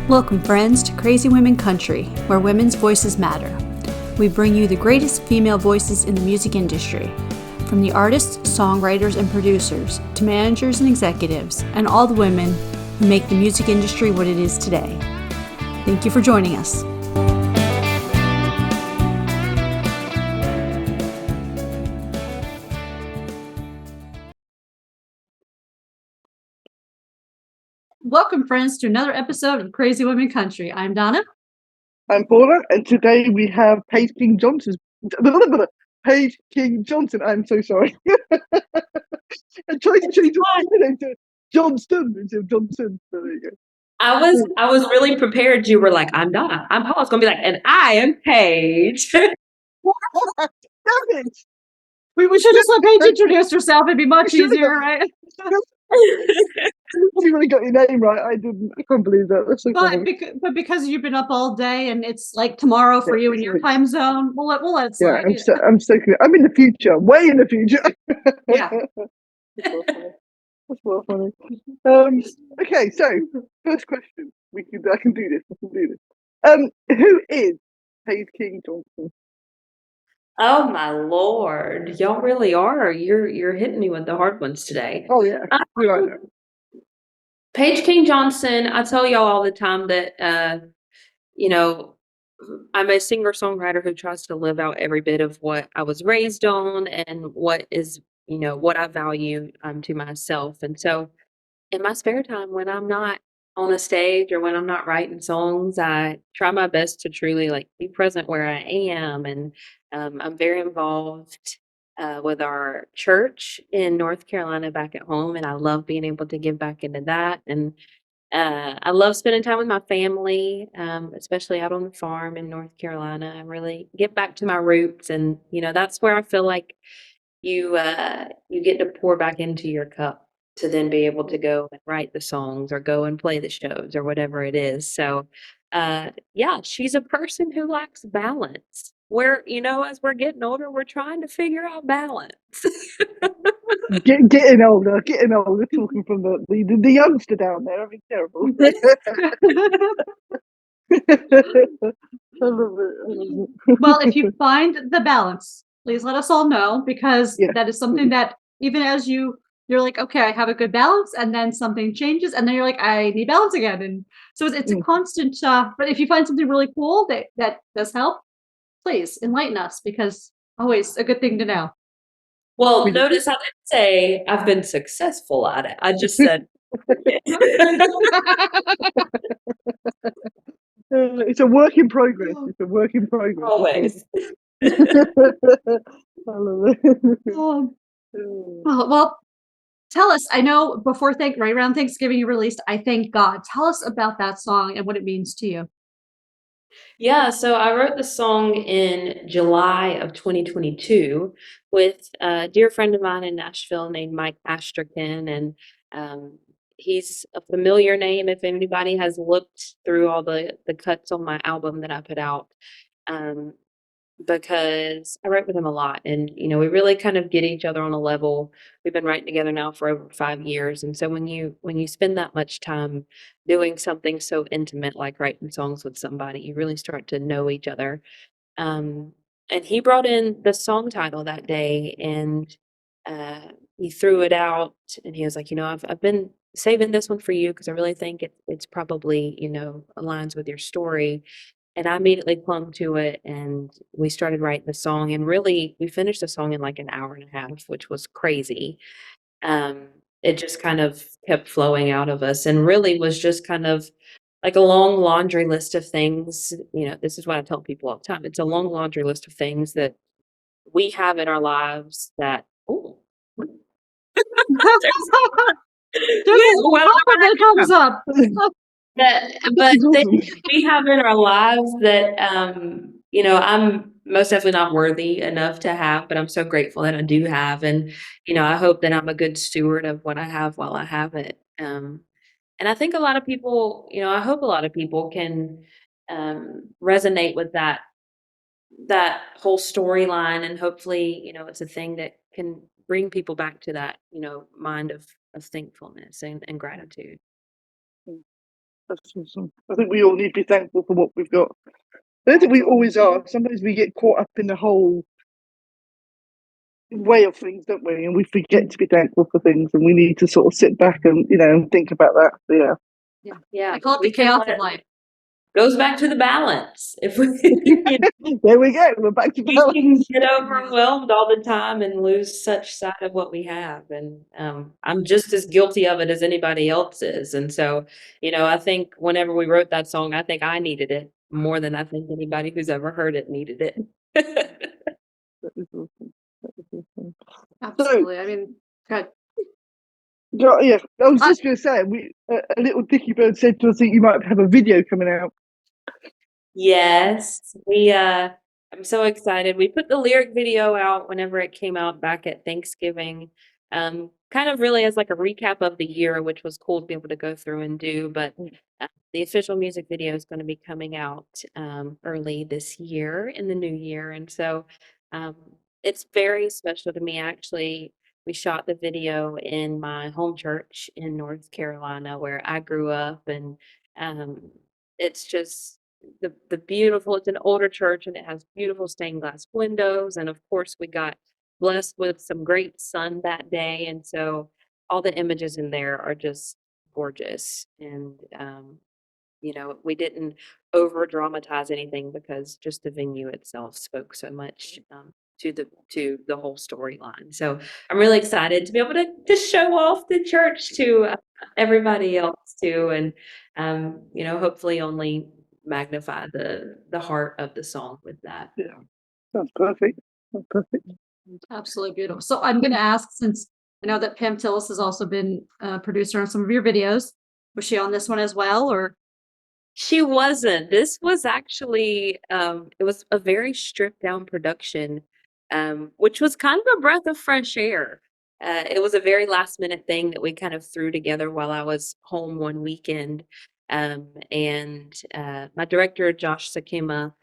Welcome, friends, to Crazy Women Country, where women's voices matter. We bring you the greatest female voices in the music industry, from the artists, songwriters, and producers, to managers and executives, and all the women who make the music industry what it is today. Thank you for joining us. Welcome, friends, to another episode of Crazy Women Country. I'm Donna. I'm Paula, and today we have Paige King Johnson. Paige King Johnson. I'm so sorry. I tried to change my name to Johnston instead of Johnson. So there you go. I was really prepared. You were like, I'm Donna. I'm Paul. I was gonna be like, and I am Paige. Damn it! We should just let Paige introduce herself. It'd be much easier, right? You really got your name right. I didn't. I can't believe that. That's so funny. But because you've been up all day and it's like tomorrow for you in your time zone, we'll let it slide. Yeah, I'm so clear. I'm in the future, way in the future. Yeah. That's more funny. Okay, so first question. I can do this. Who is Paige King Johnson? Oh my Lord. Y'all really are. You're hitting me with the hard ones today. Oh yeah. We are there. Paige King Johnson, I tell y'all all the time that I'm a singer-songwriter who tries to live out every bit of what I was raised on and what is, what I value to myself. And so in my spare time, when I'm not on a stage or when I'm not writing songs, I try my best to truly like be present where I am. And I'm very involved with our church in North Carolina back at home, and I love being able to give back into that. And I love spending time with my family, especially out on the farm in North Carolina. I really get back to my roots, and that's where I feel like you get to pour back into your cup to then be able to go and write the songs or go and play the shows or whatever it is. So, yeah, she's a person who likes balance. As we're getting older, we're trying to figure out balance. Getting older. Talking from the youngster down there. I mean, terrible. I love it. Well, if you find the balance, please let us all know, because Yeah. that is something that even as you're like, okay, I have a good balance, and then something changes, and then you're like, I need balance again. And so it's a constant, but if you find something really cool that does help, please enlighten us, because always a good thing to know. Well, notice I didn't say I've been successful at it. I just said It's a work in progress. always. I love it. Well, tell us. I know right around Thanksgiving you released "I Thank God." Tell us about that song and what it means to you. Yeah, so I wrote the song in July of 2022 with a dear friend of mine in Nashville named Mike Asterkin, and he's a familiar name if anybody has looked through all the cuts on my album that I put out. Um, because I write with him a lot, and we really kind of get each other on a level. We've been writing together now for over 5 years, and so when you spend that much time doing something so intimate like writing songs with somebody, you really start to know each other. Um, and he brought in the song title that day, and he threw it out, and he was like, I've been saving this one for you because I really think it's probably aligns with your story. And I immediately clung to it, and we started writing the song, and really we finished the song in like an hour and a half, which was crazy. Um, it just kind of kept flowing out of us and really was just kind of like a long laundry list of things. This is what I tell people all the time. It's a long laundry list of things that we have in our lives that ooh. That comes up. But things we have in our lives that I'm most definitely not worthy enough to have, but I'm so grateful that I do have. And I hope that I'm a good steward of what I have while I have it. And I think a lot of people, I hope a lot of people can resonate with that whole storyline, and hopefully it's a thing that can bring people back to that mind of thankfulness and gratitude. That's awesome. I think we all need to be thankful for what we've got. I don't think we always are. Sometimes we get caught up in the whole way of things, don't we? And we forget to be thankful for things, and we need to sort of sit back and think about that. Yeah. Yeah, I call it the we can chaos of let life. goes back to the balance. If we There we go. We're back to we can balance. get overwhelmed all the time and lose such sight of what we have, and I'm just as guilty of it as anybody else is. And so, I think whenever we wrote that song, I think I needed it more than I think anybody who's ever heard it needed it. That is awesome. That is awesome. Absolutely. I mean, good. Yeah, I was just going to say, a little Dicky Bird said to us that you might have a video coming out. Yes, I'm so excited. We put the lyric video out whenever it came out back at Thanksgiving. Kind of really as like a recap of the year, which was cool to be able to go through and do. But the official music video is going to be coming out early this year in the new year. And so um, it's very special to me. Actually, we shot the video in my home church in North Carolina where I grew up. And um, it's just the beautiful, it's an older church and it has beautiful stained glass windows. And of course, we got blessed with some great sun that day. And so all the images in there are just gorgeous. And we didn't over dramatize anything because just the venue itself spoke so much to the whole storyline. So I'm really excited to be able to show off the church to everybody else too, and hopefully only magnify the heart of the song with that. Yeah, sounds perfect. Sounds perfect. Absolutely beautiful. So I'm going to ask, since I know that Pam Tillis has also been a producer on some of your videos, was she on this one as well, or? She wasn't. This was actually, it was a very stripped down production, which was kind of a breath of fresh air. It was a very last minute thing that we kind of threw together while I was home one weekend. And my director, Josh Sakima,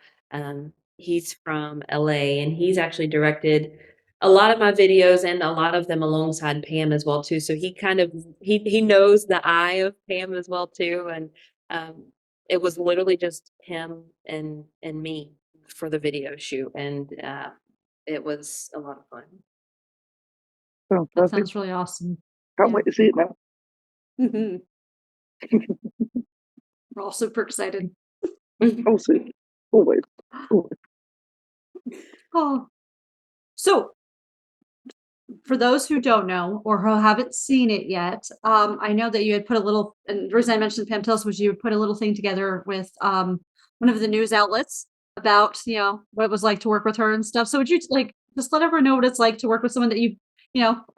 he's from LA and he's actually directed a lot of my videos and a lot of them alongside Pam as well too. So he kind of he knows the eye of Pam as well too. And um, it was literally just him and me for the video shoot, and it was a lot of fun. Sounds That perfect. sounds really awesome. Can't Yeah. wait to see it now. Mhm. We're all super excited. Also, always, always. Oh, so for those who don't know or who haven't seen it yet, I know that you had put a little, and the reason I mentioned Pam Tillis was you had put a little thing together with one of the news outlets about what it was like to work with her and stuff. So would you like just let everyone know what it's like to work with someone that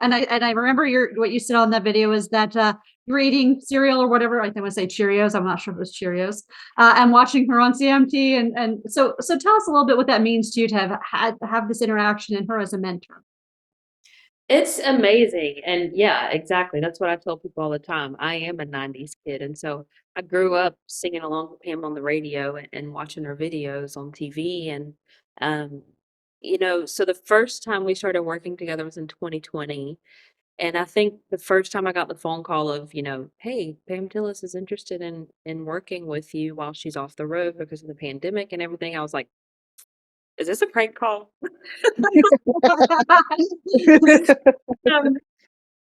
and I remember what you said on that video is that you're eating cereal or whatever. I think I would say Cheerios. I'm not sure if it was Cheerios. And watching her on CMT, and so tell us a little bit what that means to you to have this interaction and her as a mentor. It's amazing. And yeah, exactly. That's what I tell people all the time. I am a 90s kid. And so I grew up singing along with Pam on the radio and watching her videos on TV. And, so the first time we started working together was in 2020. And I think the first time I got the phone call of, hey, Pam Tillis is interested in working with you while she's off the road because of the pandemic and everything, I was like, is this a prank call? Um,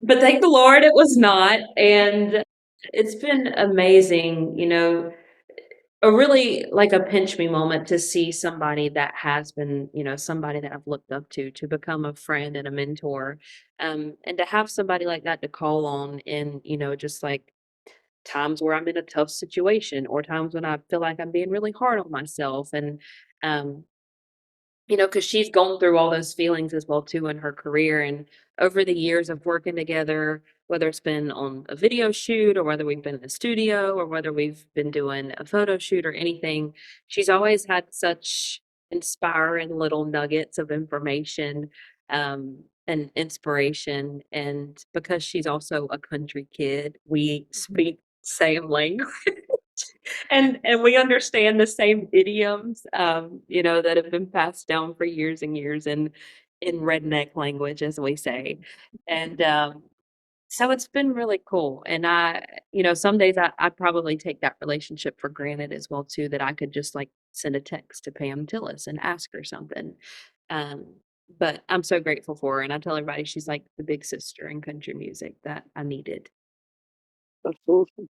but thank the Lord it was not. And it's been amazing, a really like a pinch me moment to see somebody that has been, somebody that I've looked up to become a friend and a mentor. And to have somebody like that to call on in, just like times where I'm in a tough situation or times when I feel like I'm being really hard on myself. And um, because she's gone through all those feelings as well too in her career. And over the years of working together, whether it's been on a video shoot or whether we've been in the studio or whether we've been doing a photo shoot or anything, she's always had such inspiring little nuggets of information and inspiration. And because she's also a country kid, we speak same language. And we understand the same idioms, that have been passed down for years and years in redneck language, as we say. And So it's been really cool. And some days I probably take that relationship for granted as well too, that I could just like send a text to Pam Tillis and ask her something. Um, but I'm so grateful for her. And I tell everybody she's like the big sister in country music that I needed. That's awesome.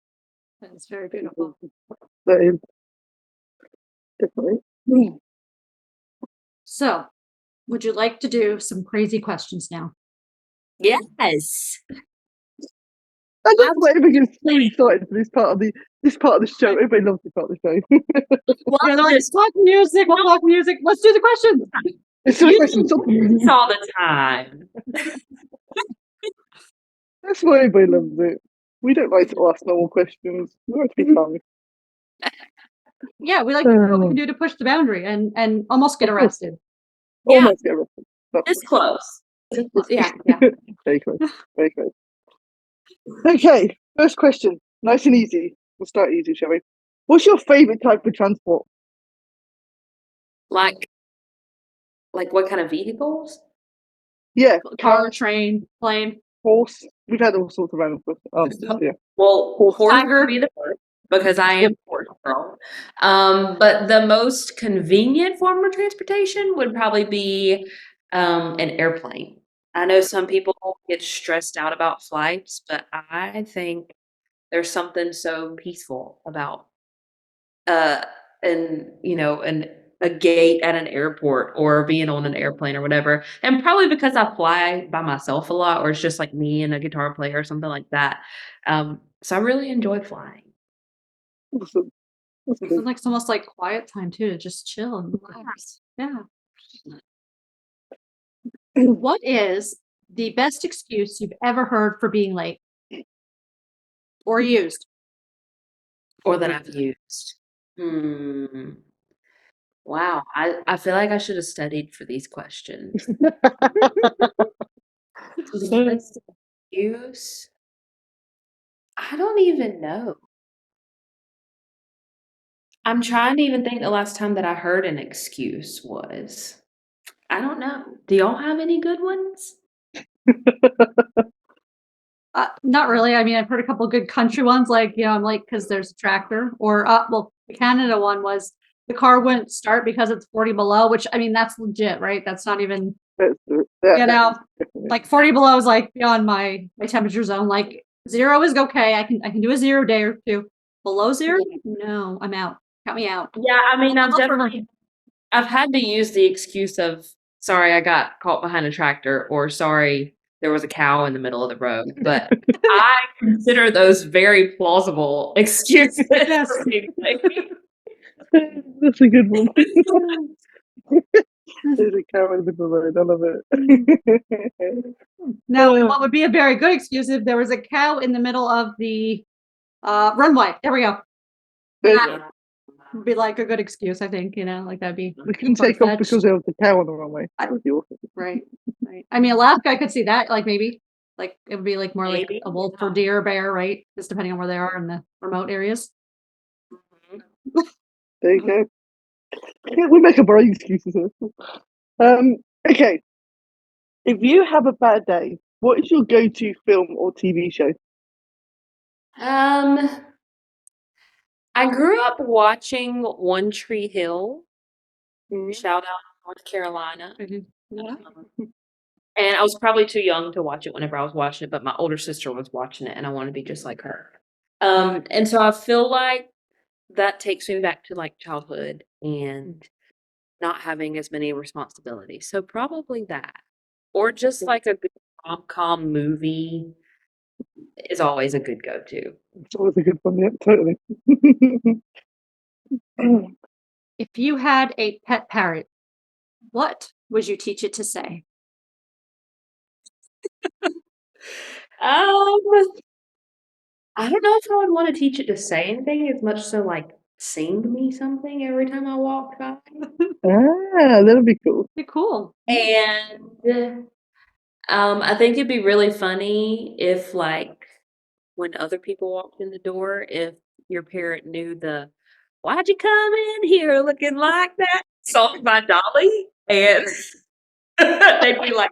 That is very beautiful. That is definitely. So, would you like to do some crazy questions now? Yes. I love that everybody gets so excited for this part of the show. Everybody loves this part of the show. Well, Yeah, they're like, talk music, we'll talk music. Let's do the questions. It's so question something. it's all the time. That's why everybody loves it. We don't like to ask normal questions. We like to be fun. Yeah, we like to know what we can do to push the boundary and almost get Of course. arrested. Yeah. Almost get arrested. It's close. Yeah. Very close. Very close. Okay, first question. Nice and easy. We'll start easy, shall we? What's your favourite type of transport? Like what kind of vehicles? Yeah, Car, train, plane. horse. We've had all sorts of random answers. Yeah. Well, horse Tiger. would be the first because I am a horse girl. But the most convenient form of transportation would probably be an airplane. I know some people get stressed out about flights, but I think there's something so peaceful about and a gate at an airport or being on an airplane or whatever. And probably because I fly by myself a lot, or it's just like me and a guitar player or something like that. So I really enjoy flying. Awesome. That's It's cool. like it's almost like quiet time too, to just chill and relax. Yeah. What is the best excuse you've ever heard for being late? Or used? Or that I've used. Wow. I feel like I should have studied for these questions. The best excuse? I don't even know. I'm trying to even think the last time that I heard an excuse was. I don't know. Do y'all have any good ones? Not really. I mean, I've heard a couple good country ones, like, I'm late because there's a tractor. Or, well, the Canada one was the car wouldn't start because it's 40 below, which, I mean, that's legit, right? That's not even, like 40 below is like beyond my temperature zone. Like 0 is okay. I can do a 0 day or two. Below 0? No, I'm out. Count me out. Yeah, I mean, I'll I've had to use the excuse of, "Sorry, I got caught behind a tractor," or, "Sorry, there was a cow in the middle of the road," but I consider those very plausible excuses Yes. for being late. That's a good one. There's a cow in the middle of the road. I love it. Now, what would be a very good excuse if there was a cow in the middle of the runway? There we go. There you That go. would be like a good excuse, I think, like that'd be We couldn't take off because there was a cow on the runway. That would be awesome. right. I mean, Alaska, I could see that, like maybe. Like it would be like more like Maybe, a wolf or deer or bear, right? Just depending on where they are in the remote areas. There you go. Yeah, we make up our own excuses here. Okay. If you have a bad day, what is your go-to film or TV show? I grew up watching One Tree Hill. Shout out North Carolina. And I was probably too young to watch it whenever I was watching it, but my older sister was watching it and I wanted to be just like her. And so I feel like that takes me back to like childhood and not having as many responsibilities. So probably that. Or just like a good rom-com movie is always a good go-to. It's always a good one, yeah, totally. If you had a pet parrot, what would you teach it to say? I don't know if I would wanna teach it to say anything as much so, like, sing me something every time I walked by. That'd be cool. Pretty cool. And, I think it'd be really funny if, like, when other people walked in the door, if your parent knew the "Why'd you come in here looking like that?" song by Dolly, and they'd be like,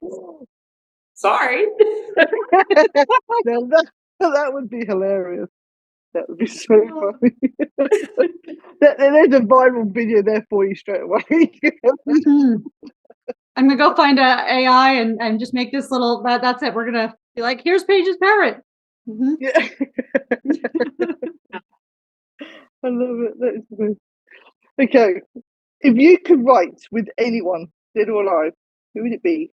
Sorry. Now that would be hilarious. That would be so funny. There's a viral video there for you straight away. Mhm. I'm gonna go find a AI and just make this little that's it. We're gonna be like, here's Paige's parrot. Mhm. Yeah. I love it. That is good. Okay. If you could write with anyone, dead or alive, who would it be?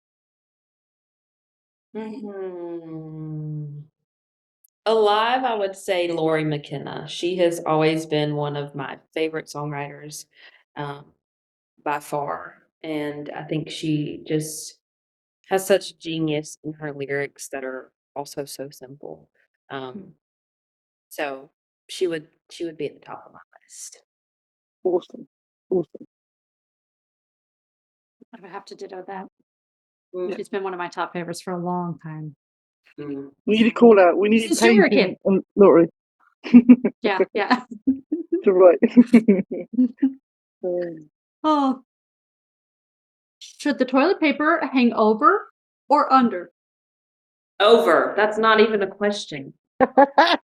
Alive, I would say Lori McKenna. She has always been one of my favorite songwriters, um, by far, and I think she just has such genius in her lyrics that are also so simple. Um, so she would be at the top of my list. Awesome. Awesome. I would have to ditto that. Mm, She's been one of my top favorites for a long time. mm. We need to call out. We need Since Paige you were a kid. and Laurie Yeah, yeah. to write. Oh, should the toilet paper hang over or under? Over. That's not even a question. I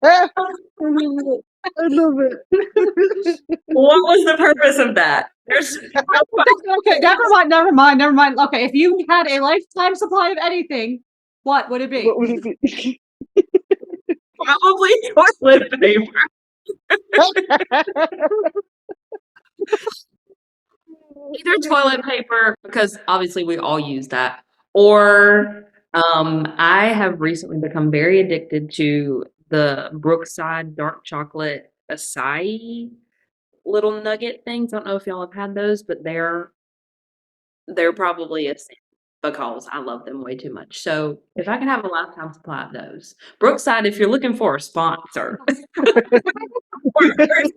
love it. What was the purpose of that? There's Okay, never mind. Okay, if you had a lifetime supply of anything, what would it be? What would it be? probably toilet paper. Either toilet paper, because obviously we all use that, or I have recently become very addicted to the Brookside dark chocolate acai little nugget things. I don't know if y'all have had those, but they're probably a sin because I love them way too much. So if I can have a lifetime supply of those, Brookside, if you're looking for a sponsor, or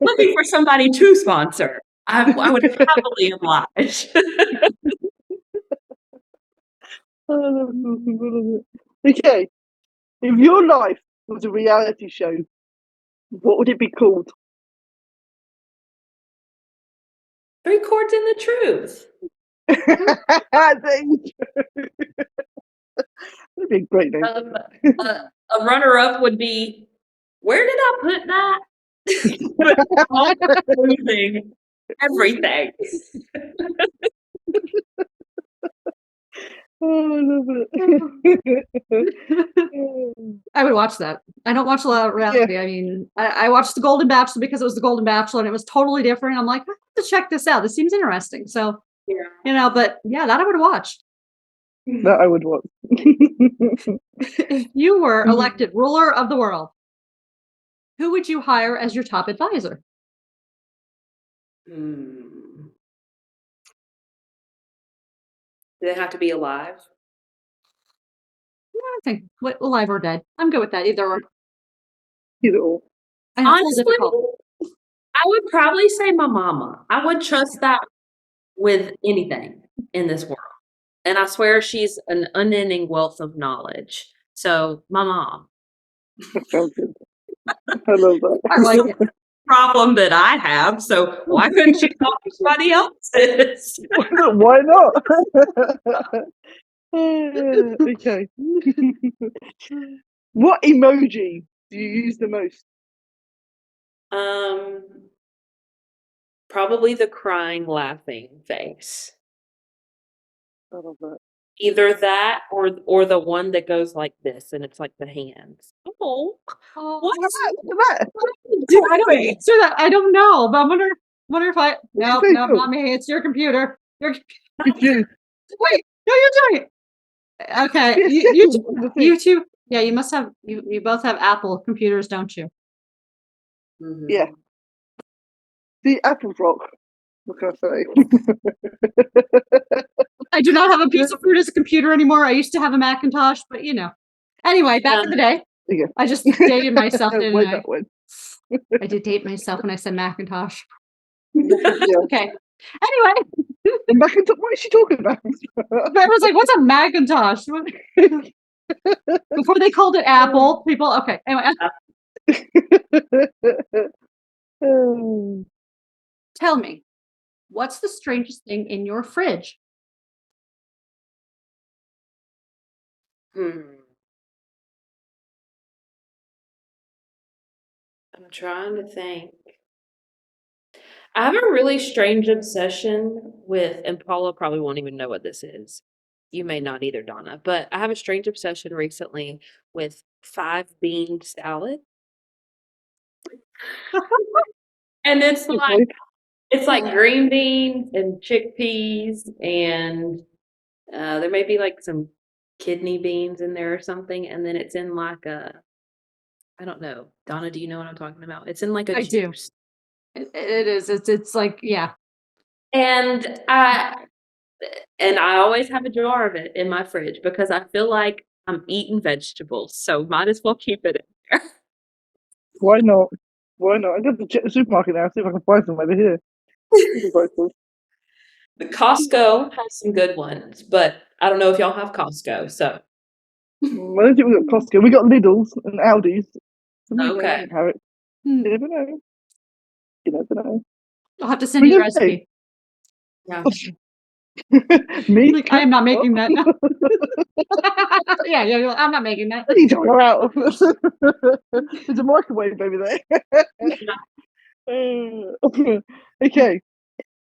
looking for somebody to sponsor, I would happily oblige. Oh, that's awesome. I love it. Okay, if your life was a reality show, what would it be called? 3 chords in the truth. There you go. That'd be a great name. A runner-up would be, "Where did I put that?" But all losing everything. Oh, I love it. I would watch that. I don't watch a lot of reality. I mean, I watched The Golden Bachelor because it was The Golden Bachelor and it was totally different. I'm like, I have to check this out. This seems interesting. So, Yeah. but yeah, that I would watch. That I would watch. If you were elected ruler of the world, who would you hire as your top advisor? Hmm. Do they have to be alive? I think alive or dead. I'm good with that. Either or. Either or. I know it's a Honestly, little difficult. I would probably say my mama. I would trust that with anything in this world. And I swear she's an unending wealth of knowledge. So, my mom. That sounds good. I love that. I like it. Problem that I have, so why couldn't she talk to somebody else's? Why not? Okay. What emoji do you use the most? Um, probably the crying, laughing face. I love that. Either that or the one that goes like this, and it's like the hands. Oh, Look what's at that. I don't answer that. I don't know, but I wonder if I. What do you No, think no, of? not me. It's your computer. It's you. Wait, no, you're doing it. Okay, Yes, you second on the thing. you two. Yeah, you must have you both have Apple computers, don't you? Yeah. The apple rock. What can I say? I do not have a piece of fruit as a computer anymore. I used to have a Macintosh, but Anyway, back in the day, Yeah. I just dated myself, didn't Way I? back when. I did date myself when I said Macintosh. Yeah. Okay. Anyway, Macintosh, what is she talking about? I was like, "What's a Macintosh?" Before they called it Apple, people. Okay. Anyway, tell me, what's the strangest thing in your fridge? Hmm. I'm trying to think. I have a really strange obsession with, and Paula probably won't even know what this is. You may not either, Donna, but I have a strange obsession recently with five bean salad. And Okay. it's like green beans and chickpeas and there may be like some kidney beans in there or something, and then it's in like a I don't know. Donna, do you know what I'm talking about? It's in like a I do. juice. It is. It's like, yeah. And I always have a jar of it in my fridge because I feel like I'm eating vegetables, so might as well keep it in there. Why not? Why not? I got to check the supermarket now, see if I can find some over here. The Costco has some good ones, but I don't know if y'all have Costco, so I don't think we got Costco. We got Lidl's and Aldi's. So maybe they okay. might have it. Hmm. You never know. You never know. I'll have to send We you the never know. recipe. Yeah. Me? Like, I am not making that. Yeah, yeah, I'm not making that. What are you talking about? There's a microwave over there. Okay.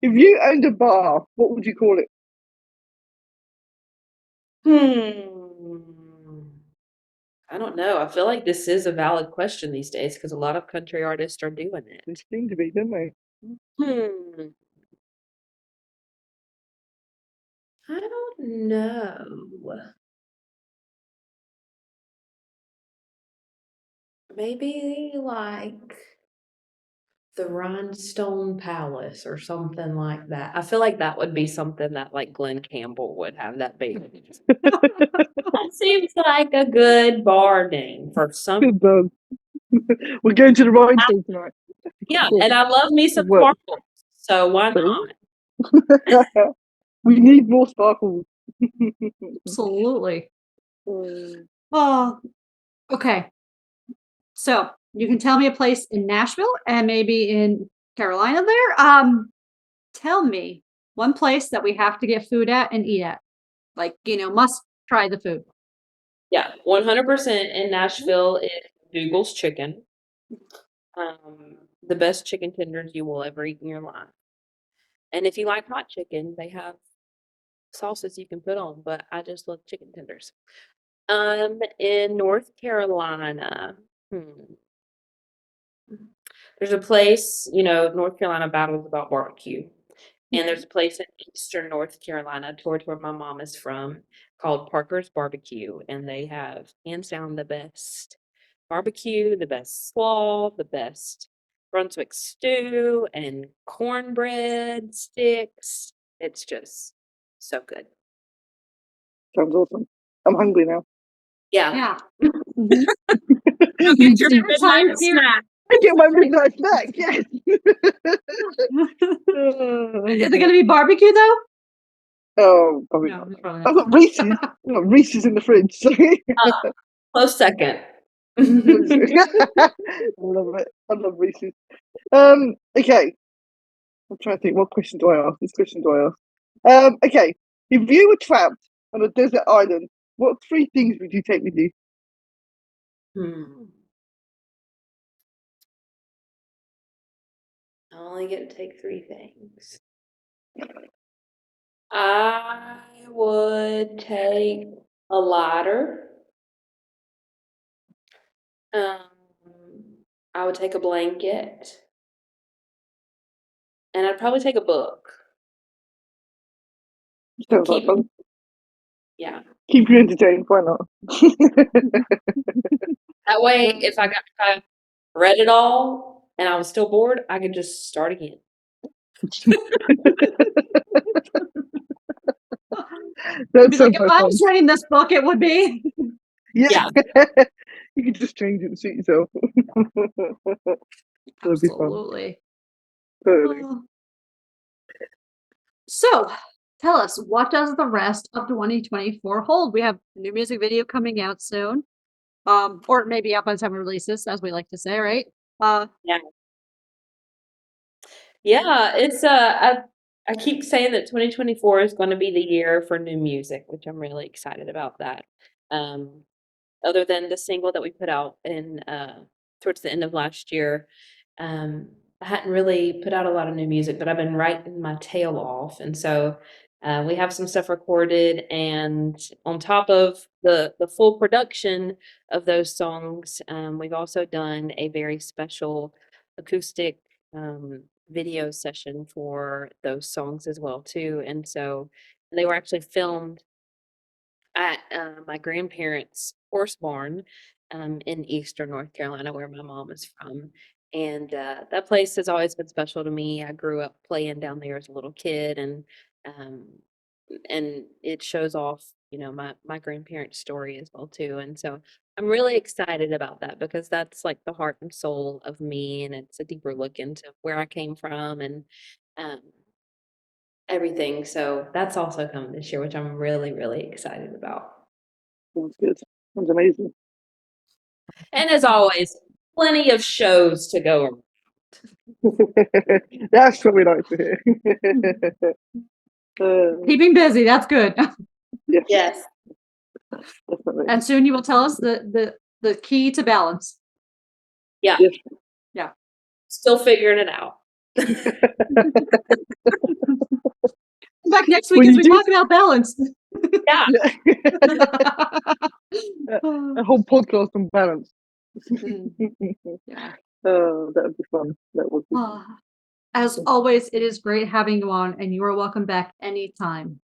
If you owned a bar, what would you call it? Hmm. I don't know. I feel like this is a valid question these days because a lot of country artists are doing They it. seem to be, don't they? Hmm. I don't know. Maybe like the Rhinestone Palace or something like that. I feel like that would be something that like Glenn Campbell would have that be. That seems like a good bar name for some. Good done. We're going to the rhinestone tonight. Yeah, Cool. and I love me Good some work. sparkles, so why So, not? we need more sparkles. Absolutely. Mm. Oh, okay. So you can tell me a place in Nashville and maybe in Carolina there. Tell me one place that we have to get food at and eat at. Like, must try the food. Yeah, 100% in Nashville is Dougal's Chicken. The best chicken tenders you will ever eat in your life. And if you like hot chicken, they have sauces you can put on, but I just love chicken tenders. In North Carolina, there's a place, North Carolina battles about barbecue. And there's a place in eastern North Carolina, towards where my mom is from, called Parker's Barbecue. And they have, hands down, the best barbecue, the best slaw, the best Brunswick stew, and cornbread sticks. It's just so good. Sounds awesome. I'm hungry now. Yeah. Yeah. Mhm. Go get your midnight Time here. snack. I get my midnight snack. Yes. Is it going to be barbecue though? Oh, probably No, not. it's probably I've not. got Reese's. I've got Reese's in the fridge. So. Close second. I love it. I love Reese's. Okay. I'm trying to think. What question do I ask? This question do I ask? Okay. If you were trapped on a desert island, what three things would you take with you? Hmm. I only get to take three things. I would take a lighter. I would take a blanket, and I'd probably take a book. Sounds like Keep fun. Yeah. Keep you entertained. Why not? That way, if I read it all and I was still bored, I could just start again. That Be like, sounds if like I fun. was writing this book, it would be. Yeah. Yeah. You could just change it and suit yourself. That'd be fun. Absolutely. Totally. So, tell us, what does the rest of 2024 hold? We have a new music video coming out soon. Or maybe out by the time we release this, as we like to say, right? Yeah. Yeah, it's I keep saying that 2024 is going to be the year for new music, which I'm really excited about that. Other than the single that we put out in towards the end of last year, I hadn't really put out a lot of new music, but I've been writing my tail off, and so we have some stuff recorded. And on top of the full production of those songs, we've also done a very special acoustic video session for those songs as well too. And so they were actually filmed at my grandparents' horse barn in Eastern North Carolina, where my mom is from. And that place has always been special to me. I grew up playing down there as a little kid, um, and it shows off, my grandparents' story as well too. And so I'm really excited about that because that's like the heart and soul of me, and it's a deeper look into where I came from and um, everything. So that's also coming this year, which I'm really, really excited about. Sounds good. Sounds amazing. And as always, plenty of shows to go around. That's what we like to hear. Keeping busy, that's good. Yes, Yes. definitely. And soon you will tell us the key to balance. Yeah. Yes. Yeah. Still figuring it out. Back next week Well, as you we do- talk about balance. Yeah. A whole podcast on balance. Yeah. That would be fun. That would be fun. As always, it is great having you on, and you are welcome back anytime.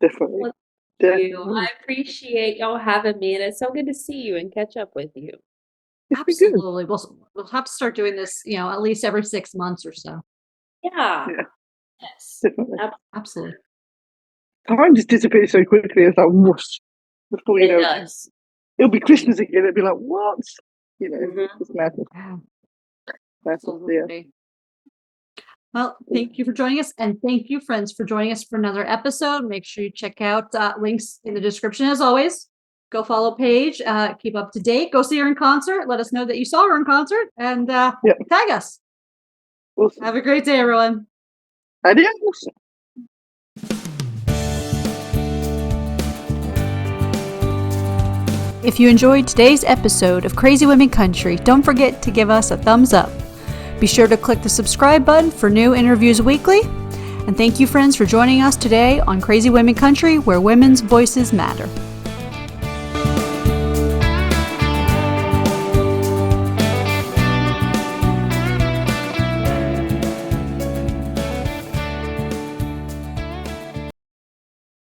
Definitely. Well, Definitely. I appreciate y'all having me, and it's so good to see you and catch up with you. It's been good. Absolutely. We'll have to start doing this, at least every 6 months or so. Yeah. Yeah. Yes. Definitely. Absolutely. Time just disappears so quickly. It's like whoosh. Before you It know, does. it'll be Christmas again. It'll be like what? Mhm. It's madness. Yeah, Madness. Yeah. absolutely. Well, thank you for joining us, and thank you, friends, for joining us for another episode. Make sure you check out links in the description as always. Go follow Paige. Keep up to date. Go see her in concert. Let us know that you saw her in concert, and tag us. Awesome. Have a great day, everyone. Adios. If you enjoyed today's episode of Crazy Women Country, don't forget to give us a thumbs up. Be sure to click the subscribe button for new interviews weekly. And thank you, friends, for joining us today on Crazy Women Country, where women's voices matter.